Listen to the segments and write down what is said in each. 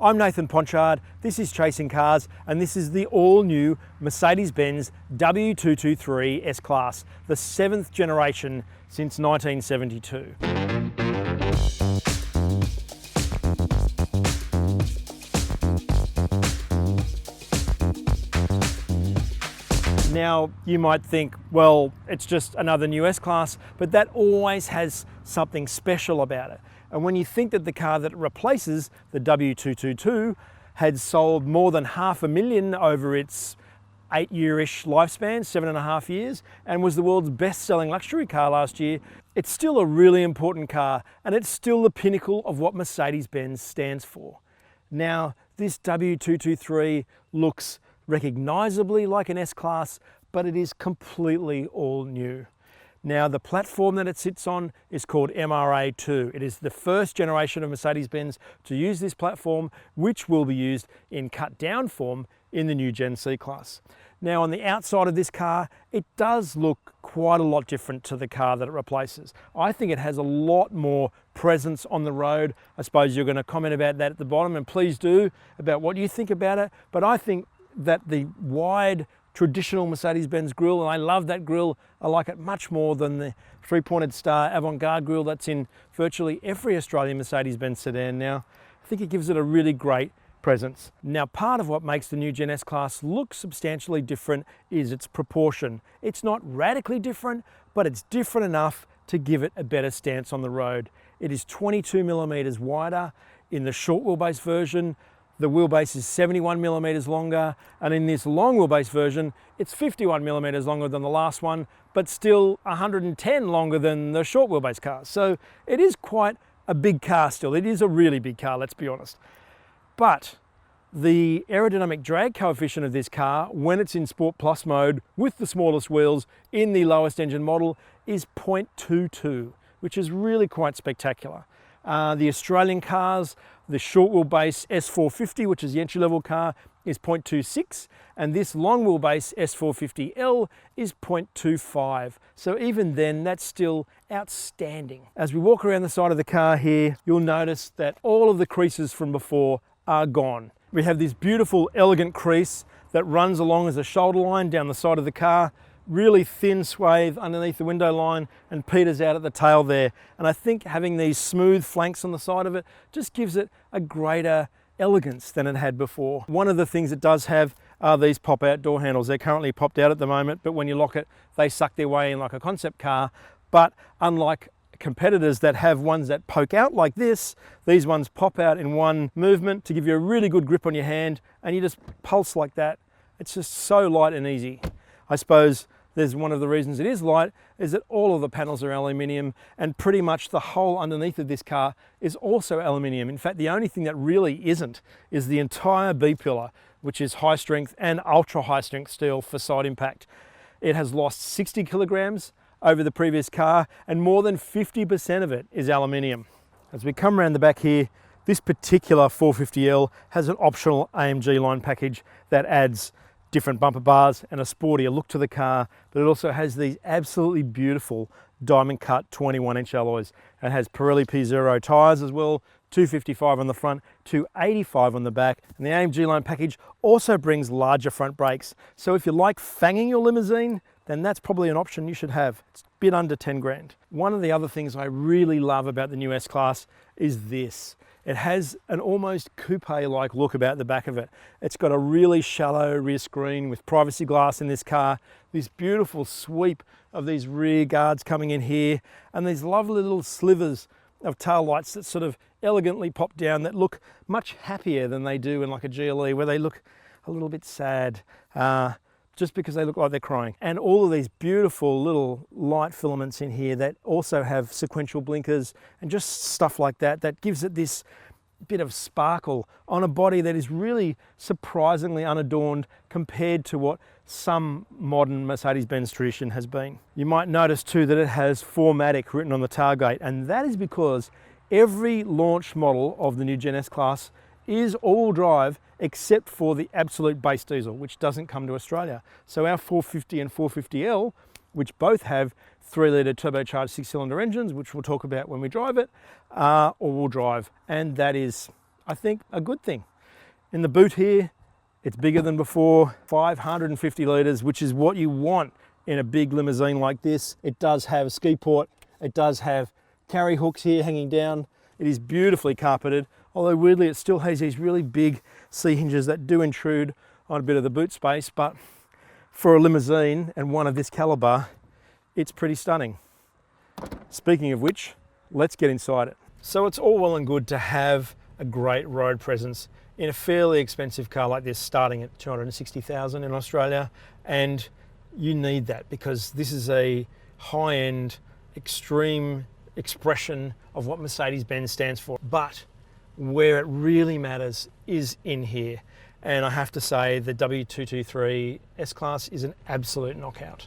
I'm Nathan Ponchard, this is Chasing Cars, and this is the all-new Mercedes-Benz W223 S-Class, the 7th generation since 1972. Now, you might think, well, it's just another new S-Class, but that always has something special about it. And when you think that the car that it replaces, the W222, had sold more than 500,000 over its 8-year-ish lifespan, 7.5 years, and was the world's best-selling luxury car last year, it's still a really important car, and it's still the pinnacle of what Mercedes-Benz stands for. Now, this W223 looks recognizably like an S-Class, but it is completely all new. Now, the platform that it sits on is called MRA2. It is the first generation of Mercedes-Benz to use this platform, which will be used in cut-down form in the new Gen C-Class. Now, on the outside of this car, it does look quite a lot different to the car that it replaces. I think it has a lot more presence on the road. I suppose you're going to comment about that at the bottom, and please do, about what you think about it. But I think that the wide traditional Mercedes-Benz grille, and I love that grille, I like it much more than the three-pointed star avant-garde grille that's in virtually every Australian Mercedes-Benz sedan now. I think it gives it a really great presence. Now, part of what makes the new Gen S-Class look substantially different is its proportion. It's not radically different, but it's different enough to give it a better stance on the road. It is 22mm wider in the short wheelbase version. The wheelbase is 71mm longer, and in this long wheelbase version, it's 51mm longer than the last one, but still 110 longer than the short wheelbase car. So it is quite a big car still. It is a really big car, let's be honest. But the aerodynamic drag coefficient of this car, when it's in Sport Plus mode with the smallest wheels in the lowest engine model, is 0.22, which is really quite spectacular. The Australian cars, the short wheelbase S450, which is the entry-level car, is 0.26, and this long wheelbase S450L is 0.25. So even then, that's still outstanding. As we walk around the side of the car here, you'll notice that all of the creases from before are gone. We have this beautiful, elegant crease that runs along as a shoulder line down the side of the car, really thin swathe underneath the window line and peters out at the tail there. And I think having these smooth flanks on the side of it just gives it a greater elegance than it had before. One of the things it does have are these pop-out door handles. They're currently popped out at the moment, but when you lock it, they suck their way in like a concept car. But unlike competitors that have ones that poke out like this, these ones pop out in one movement to give you a really good grip on your hand, and you just pulse like that. It's just so light and easy. I suppose there's one of the reasons it is light is that all of the panels are aluminium, and pretty much the whole underneath of this car is also aluminium. In fact, the only thing that really isn't is the entire B-pillar, which is high strength and ultra high strength steel for side impact. It has lost 60 kilograms over the previous car, and more than 50% of it is aluminium. As we come around the back here, this particular 450L has an optional AMG line package that adds different bumper bars and a sportier look to the car, but it also has these absolutely beautiful diamond cut 21-inch alloys. It has Pirelli P0 tyres as well, 255 on the front, 285 on the back, and the AMG line package also brings larger front brakes. So if you like fanging your limousine, then that's probably an option you should have. It's a bit under 10 grand. One of the other things I really love about the new S-Class is this. It has an almost coupe-like look about the back of it. It's got a really shallow rear screen with privacy glass in this car, this beautiful sweep of these rear guards coming in here, and these lovely little slivers of tail lights that sort of elegantly pop down that look much happier than they do in like a GLE, where they look a little bit sad, just because they look like they're crying. And all of these beautiful little light filaments in here that also have sequential blinkers and just stuff like that, that gives it this bit of sparkle on a body that is really surprisingly unadorned compared to what some modern Mercedes-Benz tradition has been. You might notice too that it has 4MATIC written on the tailgate, and that is because every launch model of the new Gen S-Class is all-wheel drive except for the absolute base diesel, which doesn't come to Australia. So our 450 and 450L, which both have 3-litre turbocharged 6-cylinder engines, which we'll talk about when we drive it, are all-wheel drive. And that is I think, a good thing. In the boot here, it's bigger than before, 550 litres, which is what you want in a big limousine like this. It does have a ski port. It does have carry hooks here hanging down. It is beautifully carpeted, although weirdly it still has these really big C hinges that do intrude on a bit of the boot space, but for a limousine and one of this caliber, it's pretty stunning. Speaking of which, let's get inside it. So it's all well and good to have a great road presence in a fairly expensive car like this, starting at $260,000 in Australia, and you need that because this is a high-end, extreme expression of what Mercedes-Benz stands for. But where it really matters is in here. And I have to say the W223 S-Class is an absolute knockout.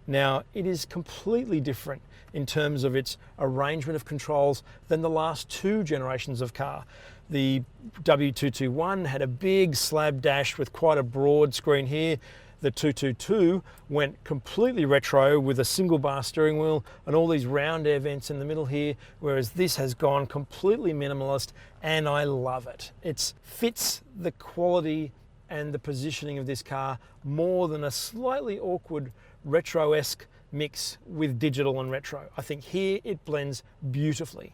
Now, it is completely different in terms of its arrangement of controls than the last two generations of car. The W221 had a big slab dash with quite a broad screen here. The 222 went completely retro with a single bar steering wheel and all these round air vents in the middle here, whereas this has gone completely minimalist, and I love it. It fits the quality and the positioning of this car more than a slightly awkward retro-esque mix with digital and retro. I think here it blends beautifully.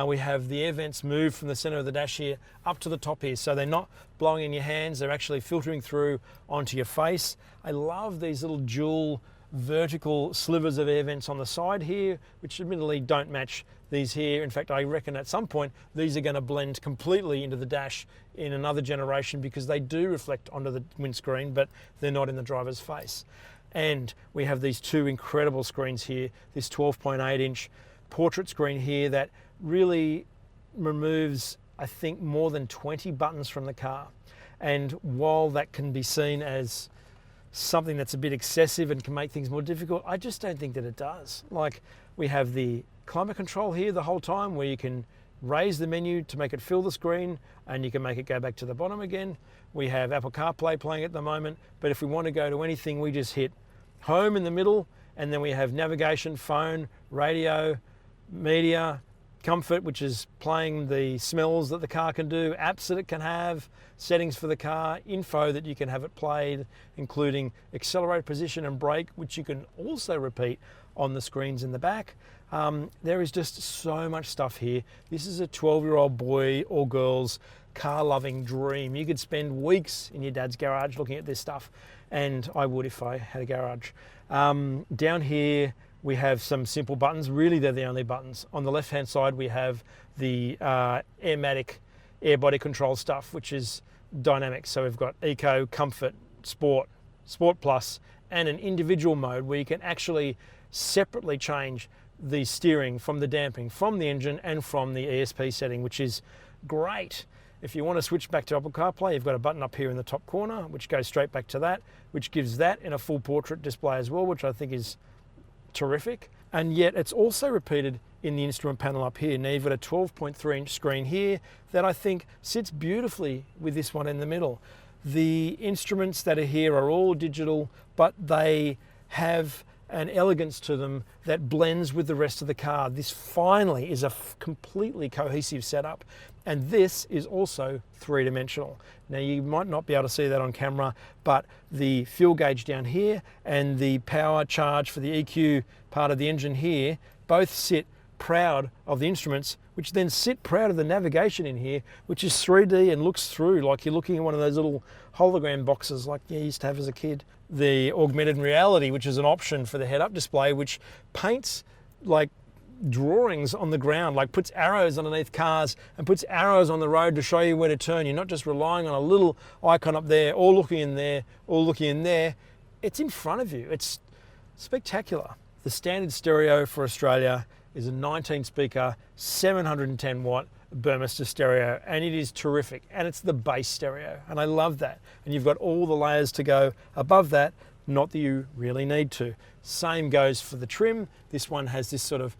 We have the air vents moved from the center of the dash here up to the top here, so they're not blowing in your hands, they're actually filtering through onto your face. I love these little dual vertical slivers of air vents on the side here, which admittedly don't match these here. In fact, I reckon at some point these are going to blend completely into the dash in another generation because they do reflect onto the windscreen, but they're not in the driver's face. And we have these two incredible screens here, this 12.8-inch portrait screen here that really removes, I think, more than 20 buttons from the car. And while that can be seen as something that's a bit excessive and can make things more difficult, I just don't think that it does. Like, we have the climate control here the whole time where you can raise the menu to make it fill the screen and you can make it go back to the bottom again. We have Apple CarPlay playing at the moment, but if we want to go to anything, we just hit home in the middle, and then we have navigation, phone, radio, media, comfort, which is playing the smells that the car can do, apps that it can have, settings for the car, info that you can have it played, including accelerated position and brake, which you can also repeat on the screens in the back. There is just so much stuff here. This is a 12-year-old boy or girl's car-loving dream. You could spend weeks in your dad's garage looking at this stuff, and I would if I had a garage. Down here, we have some simple buttons. Really, they're the only buttons. On the left-hand side, we have the Airmatic air body control stuff, which is dynamic. So we've got Eco, Comfort, Sport, Sport Plus, and an individual mode where you can actually separately change the steering from the damping, from the engine, and from the ESP setting, which is great. If you want to switch back to Apple CarPlay, you've got a button up here in the top corner, which goes straight back to that, which gives that in a full portrait display as well, which I think is terrific. And yet it's also repeated in the instrument panel up here. Now you've got a 12.3-inch screen here that I think sits beautifully with this one in the middle. The instruments that are here are all digital, but they have an elegance to them that blends with the rest of the car. This finally is a completely cohesive setup, and this is also three-dimensional. Now you might not be able to see that on camera, but the fuel gauge down here and the power charge for the EQ part of the engine here both sit proud of the instruments, which then sit proud of the navigation in here, which is 3D and looks through like you're looking at one of those little hologram boxes like you used to have as a kid. The augmented reality, which is an option for the head-up display, which paints like drawings on the ground, like puts arrows underneath cars and puts arrows on the road to show you where to turn. You're not just relying on a little icon up there, or looking in there, or looking in there. It's in front of you. It's spectacular. The standard stereo for Australia is a 19-speaker, 710-watt Burmester stereo, and it is terrific, and it's the bass stereo, and I love that. And you've got all the layers to go above that, not that you really need to. Same goes for the trim. This one has this sort of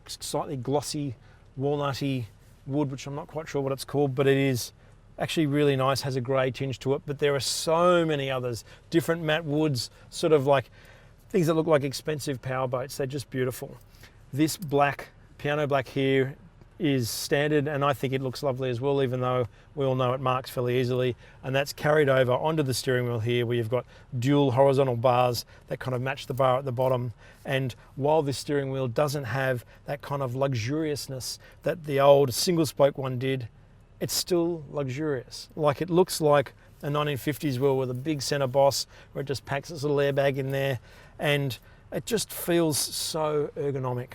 slightly glossy, walnutty wood, which I'm not quite sure what it's called, but it is actually really nice, has a grey tinge to it. But there are so many others, different matte woods, sort of like things that look like expensive power boats. They're just beautiful. This black, piano black here, is standard, and I think it looks lovely as well, even though we all know it marks fairly easily. And that's carried over onto the steering wheel here, where you've got dual horizontal bars that kind of match the bar at the bottom. And while this steering wheel doesn't have that kind of luxuriousness that the old single spoke one did, it's still luxurious. Like, it looks like a 1950s wheel with a big center boss where it just packs its little airbag in there, and it just feels so ergonomic.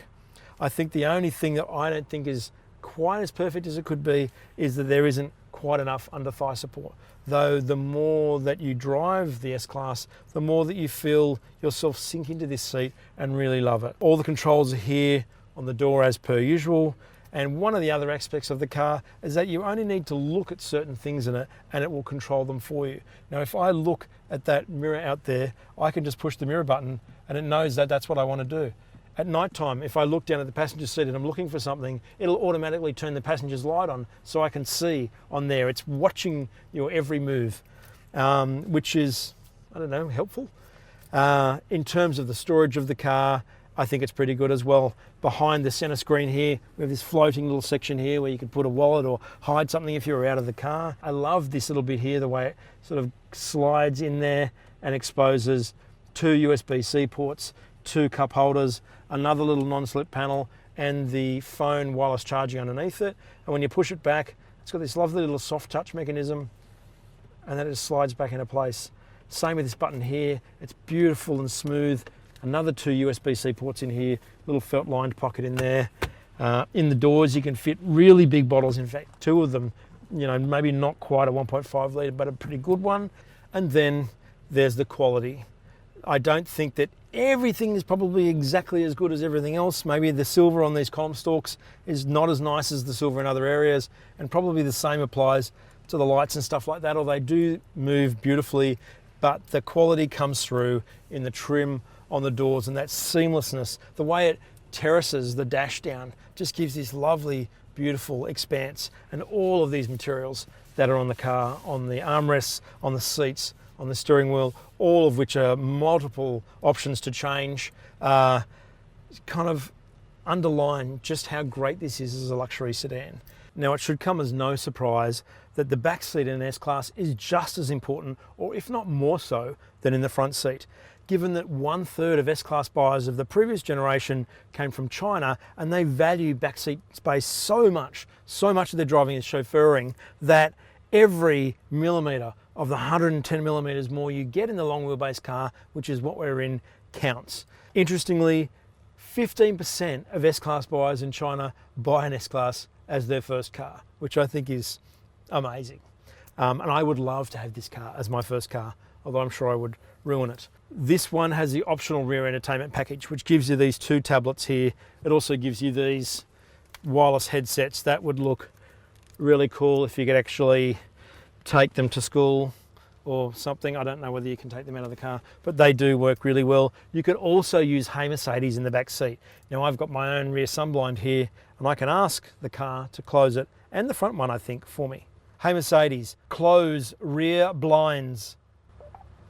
I think the only thing that I don't think is quite as perfect as it could be is that there isn't quite enough under thigh support. Though the more that you drive the S-Class, the more that you feel yourself sink into this seat and really love it. All the controls are here on the door as per usual. And one of the other aspects of the car is that you only need to look at certain things in it and it will control them for you. Now, if I look at that mirror out there, I can just push the mirror button and it knows that that's what I want to do. At night time, if I look down at the passenger seat and I'm looking for something, it'll automatically turn the passenger's light on so I can see on there. It's watching your every move, which is, I don't know, helpful. In terms of the storage of the car, I think it's pretty good as well. Behind the center screen here, we have this floating little section here where you could put a wallet or hide something if you were out of the car. I love this little bit here, the way it sort of slides in there and exposes 2 USB-C ports, 2 cup holders, another little non-slip panel, and the phone wireless charging underneath it. And when you push it back, it's got this lovely little soft touch mechanism, and then it just slides back into place. Same with this button here. It's beautiful and smooth. Another 2 USB-C ports in here, little felt lined pocket in there. In the doors, you can fit really big bottles. In fact, 2 of them, you know, maybe not quite a 1.5 litre, but a pretty good one. And then there's the quality. I don't think that everything is probably exactly as good as everything else. Maybe the silver on these column stalks is not as nice as the silver in other areas, and probably the same applies to the lights and stuff like that, or they do move beautifully, but the quality comes through in the trim on the doors and that seamlessness. The way it terraces the dash down just gives this lovely, beautiful expanse, and all of these materials that are on the car, on the armrests, on the seats, on the steering wheel, all of which are multiple options to change, kind of underline just how great this is as a luxury sedan. Now, it should come as no surprise that the back seat in an S-Class is just as important, or if not more so, than in the front seat, given that 1/3 of S-Class buyers of the previous generation came from China, and they value backseat space so much of their driving is chauffeuring, that every millimetre of the 110 millimetres more you get in the long wheelbase car, which is what we're in, counts. Interestingly, 15% of S-Class buyers in China buy an S-Class as their first car, which I think is amazing. And I would love to have this car as my first car, although I'm sure I would ruin it. This one has the optional rear entertainment package, which gives you these 2 tablets here. It also gives you these wireless headsets that would look really cool if you could actually take them to school or something. I don't know whether you can take them out of the car, but they do work really well. You could also use Hey Mercedes in the back seat. Now, I've got my own rear sunblind here, and I can ask the car to close it, and the front one, I think, for me. Hey Mercedes, close rear blinds.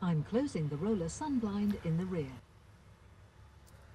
I'm closing the roller sunblind in the rear.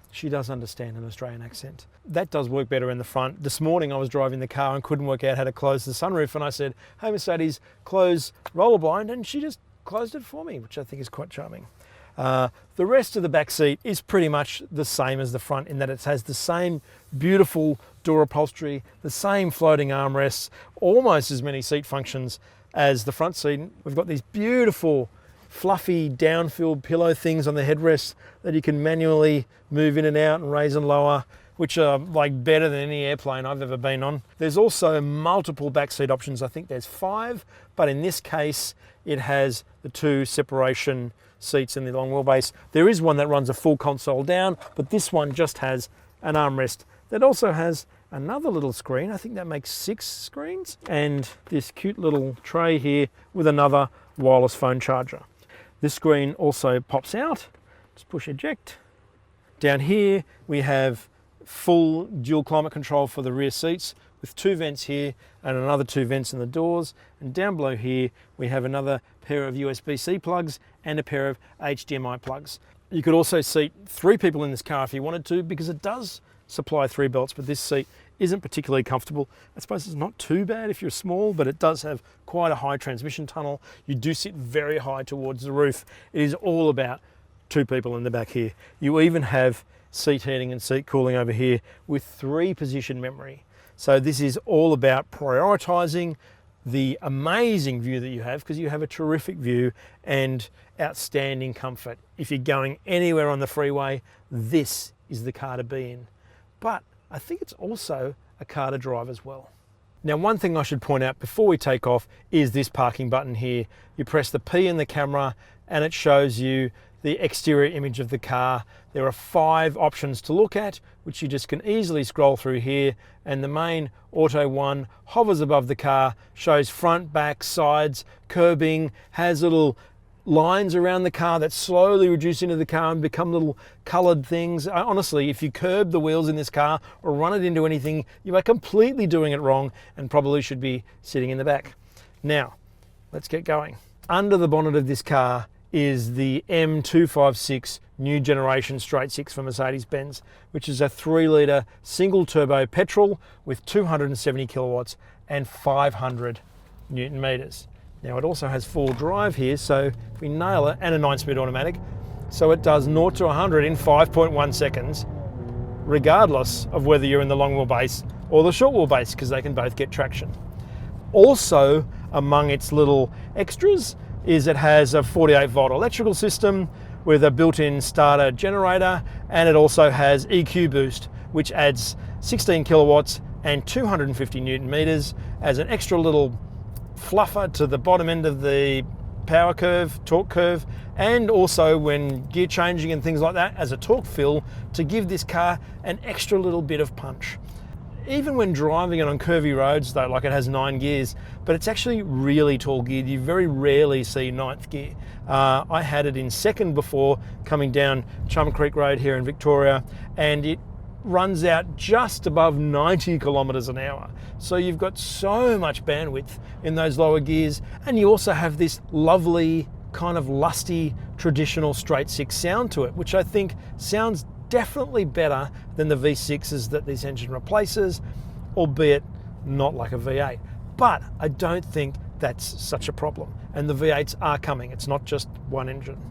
She does understand an Australian accent. That does work better in the front. This morning I was driving the car and couldn't work out how to close the sunroof, and I said, "Hey Mercedes, close roller blind," and she just closed it for me, which I think is quite charming. The rest of the back seat is pretty much the same as the front, in that it has the same beautiful door upholstery, the same floating armrests, almost as many seat functions as the front seat. We've got these beautiful fluffy down-filled pillow things on the headrests that you can manually move in and out and raise and lower, which are like better than any airplane I've ever been on. There's also multiple backseat options. I think there's 5, but in this case, it has the 2 separation seats in the long wheelbase. There is one that runs a full console down, but this one just has an armrest that also has another little screen. I think that makes 6 screens, and this cute little tray here with another wireless phone charger. This screen also pops out. Just push eject. Down here we have full dual climate control for the rear seats with 2 vents here and another 2 vents in the doors. And down below here we have another pair of USB-C plugs and a pair of HDMI plugs. You could also seat 3 people in this car if you wanted to, because it does supply 3 belts, but this seat isn't particularly comfortable. I suppose it's not too bad if you're small, but it does have quite a high transmission tunnel. You do sit very high towards the roof. It is all about two people in the back here. You even have seat heating and seat cooling over here with 3-position memory. So this is all about prioritizing the amazing view that you have, because you have a terrific view and outstanding comfort. If you're going anywhere on the freeway, this is the car to be in. But I think it's also a car to drive as well. Now, one thing I should point out before we take off is this parking button here. You press the P in the camera and it shows you the exterior image of the car. There are 5 options to look at, which you just can easily scroll through here, and the main auto one hovers above the car, shows front, back, sides, curbing, has little lines around the car that slowly reduce into the car and become little colored things. Honestly, if you curb the wheels in this car or run it into anything, you are completely doing it wrong and probably should be sitting in the back. Now, let's get going. Under the bonnet of this car is the M256 new generation straight 6 for Mercedes-Benz, which is a 3-litre single turbo petrol with 270 kilowatts and 500 Newton meters. Now, it also has 4-wheel drive here, so if we nail it, and a 9-speed automatic, so it does 0 to 100 in 5.1 seconds, regardless of whether you're in the long wheelbase or the short wheelbase, because they can both get traction. Also, among its little extras is it has a 48-volt electrical system with a built-in starter generator, and it also has EQ boost, which adds 16 kilowatts and 250 Newton meters as an extra little fluffer to the bottom end of the power curve, torque curve, and also when gear changing and things like that as a torque fill to give this car an extra little bit of punch. Even when driving it on curvy roads though, like it has 9 gears, but it's actually really tall geared. You very rarely see 9th gear. I had it in 2nd before coming down Chum Creek Road here in Victoria, and it runs out just above 90 kilometers an hour. So you've got so much bandwidth in those lower gears, and you also have this lovely kind of lusty traditional straight 6 sound to it, which I think sounds definitely better than the V6s that this engine replaces, albeit not like a V8. But I don't think that's such a problem, and the V8s are coming. It's not just one engine.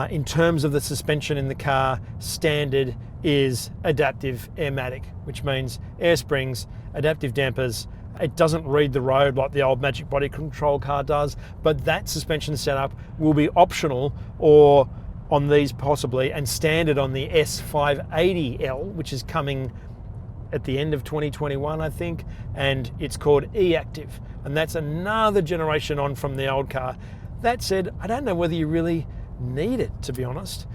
In terms of the suspension in the car, standard is adaptive airmatic, which means air springs, adaptive dampers. It doesn't read the road like the old Magic Body Control car does, but that suspension setup will be optional, or on these possibly, and standard on the S580L, which is coming at the end of 2021, I think, and it's called E-Active, and that's another generation on from the old car. That said, I don't know whether you really need it, to be honest.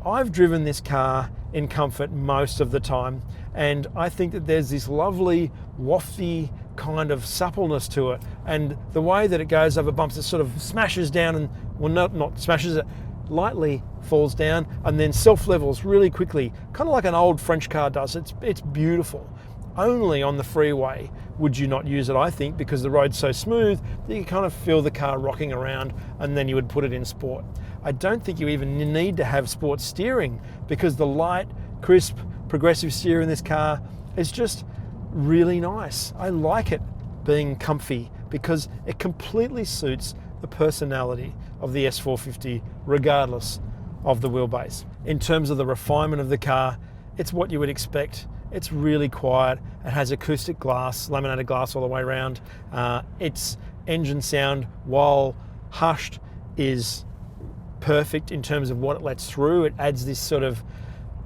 I've driven this car in comfort most of the time, and I think that there's this lovely wafty kind of suppleness to it, and the way that it goes over bumps, it sort of smashes down and, well, not smashes it, lightly falls down and then self-levels really quickly, kind of like an old French car does. It's beautiful. Only on the freeway would you not use it, I think, because the road's so smooth that you kind of feel the car rocking around, and then you would put it in sport. I don't think you even need to have sport steering, because the light, crisp, progressive steer in this car is just really nice. I like it being comfy because it completely suits the personality of the S450, regardless of the wheelbase. In terms of the refinement of the car, it's what you would expect. It's really quiet. It has acoustic glass, laminated glass all the way around. Its engine sound, while hushed, is perfect in terms of what it lets through. It adds this sort of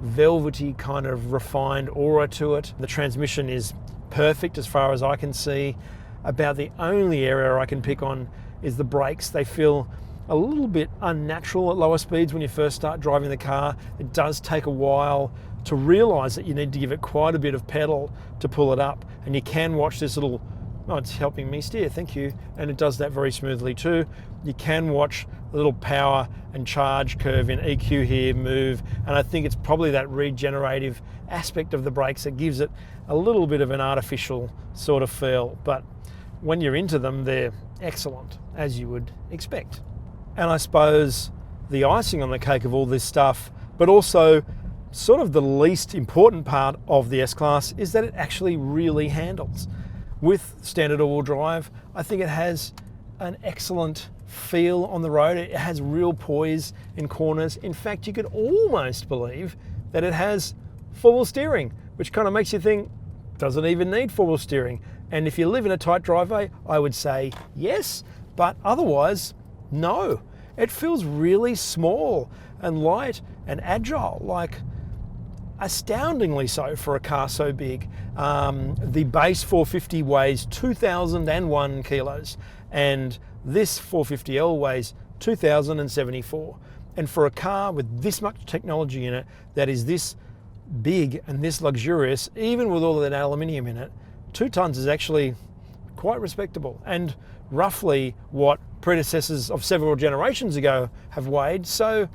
velvety kind of refined aura to it. The transmission is perfect as far as I can see. About the only area I can pick on is the brakes. They feel a little bit unnatural at lower speeds when you first start driving the car. It does take a while to realize that you need to give it quite a bit of pedal to pull it up, and you can watch this little, oh, it's helping me steer, thank you, and it does that very smoothly too. You can watch the little power and charge curve in EQ here move, and I think it's probably that regenerative aspect of the brakes that gives it a little bit of an artificial sort of feel, but when you're into them, they're excellent, as you would expect. And I suppose the icing on the cake of all this stuff, but also sort of the least important part of the S-Class is that it actually really handles. With standard all-wheel drive, I think it has an excellent feel on the road. It has real poise in corners. In fact, you could almost believe that it has four-wheel steering, which kind of makes you think, doesn't even need four-wheel steering. And if you live in a tight driveway, I would say yes, but otherwise, no. It feels really small and light and agile, like astoundingly so for a car so big. The base 450 weighs 2,001 kilos, and this 450L weighs 2,074. And for a car with this much technology in it, that is this big and this luxurious, even with all of that aluminium in it, 2 tons is actually quite respectable and roughly what predecessors of several generations ago have weighed. So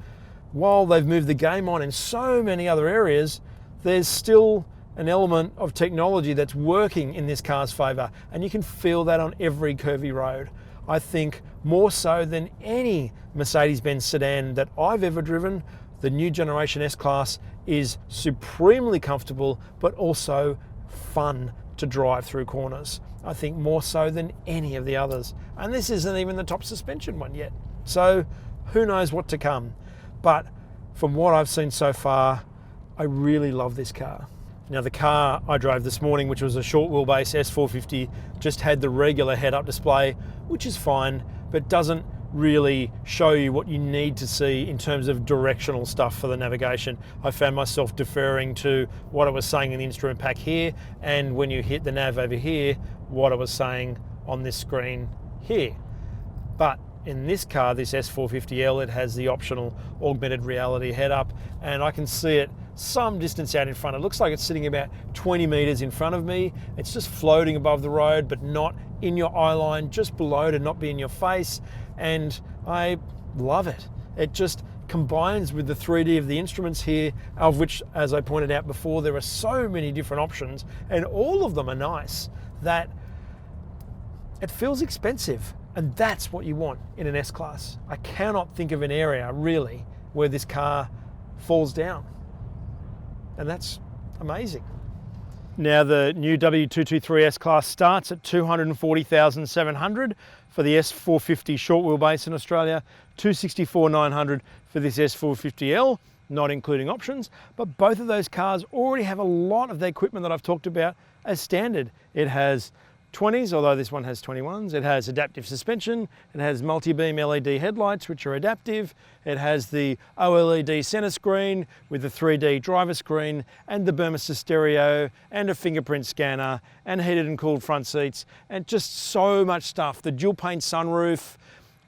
while they've moved the game on in so many other areas, there's still an element of technology that's working in this car's favour, and you can feel that on every curvy road. I think more so than any Mercedes-Benz sedan that I've ever driven, the new generation S-Class is supremely comfortable, but also fun to drive through corners. I think more so than any of the others. And this isn't even the top suspension one yet. So who knows what to come. But from what I've seen so far, I really love this car. Now the car I drove this morning, which was a short wheelbase S450, just had the regular head-up display, which is fine, but doesn't really show you what you need to see in terms of directional stuff for the navigation. I found myself deferring to what I was saying in the instrument pack here, and when you hit the nav over here, what I was saying on this screen here. But in this car, this S450L, it has the optional augmented reality head-up, and I can see it some distance out in front. It looks like it's sitting about 20 meters in front of me. It's just floating above the road, but not in your eye line, just below to not be in your face. And I love it. It just combines with the 3D of the instruments here, of which, as I pointed out before, there are so many different options, and all of them are nice, that it feels expensive. And that's what you want in an S-Class. I cannot think of an area, really, where this car falls down. And that's amazing. Now the new W223 S-Class starts at $240,700 for the S450 short wheelbase in Australia, $264,900 for this S450L, not including options. But both of those cars already have a lot of the equipment that I've talked about as standard. It has 20s, although this one has 21s. It has adaptive suspension. It has multi-beam LED headlights, which are adaptive. It has the OLED center screen with the 3D driver screen and the Burmester stereo and a fingerprint scanner and heated and cooled front seats and just so much stuff. The dual pane sunroof.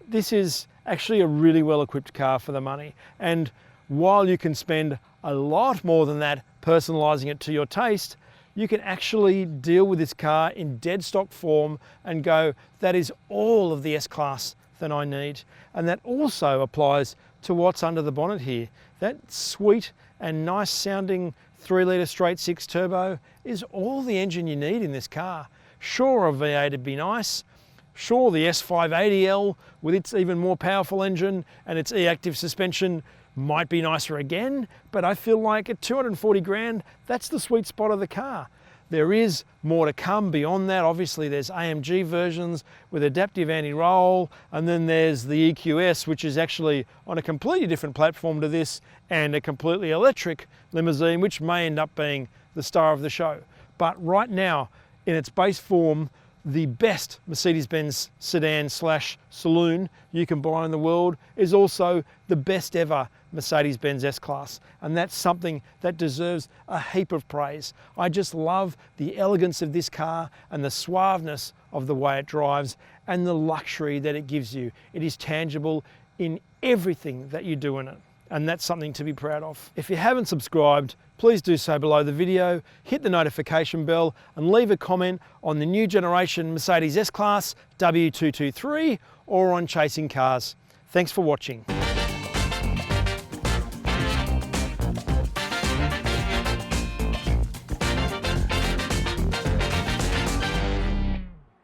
This is actually a really well-equipped car for the money. And while you can spend a lot more than that personalizing it to your taste, you can actually deal with this car in dead stock form and go, that is all of the S-Class that I need. And that also applies to what's under the bonnet here. That sweet and nice sounding 3-litre straight 6 turbo is all the engine you need in this car. Sure, a V8 would be nice. Sure, the S580L with its even more powerful engine and its e-active suspension might be nicer again, but I feel like at 240 grand, that's the sweet spot of the car. There is more to come beyond that. Obviously there's AMG versions with adaptive anti-roll, and then there's the EQS, which is actually on a completely different platform to this, and a completely electric limousine, which may end up being the star of the show. But right now, in its base form, the best Mercedes-Benz sedan / saloon you can buy in the world is also the best ever Mercedes-Benz S-Class, and that's something that deserves a heap of praise. I just love the elegance of this car and the suaveness of the way it drives and the luxury that it gives you. It is tangible in everything that you do in it, and that's something to be proud of. If you haven't subscribed, please do so below the video, hit the notification bell and leave a comment on the new generation Mercedes S-Class, W223, or on chasing cars. Thanks for watching.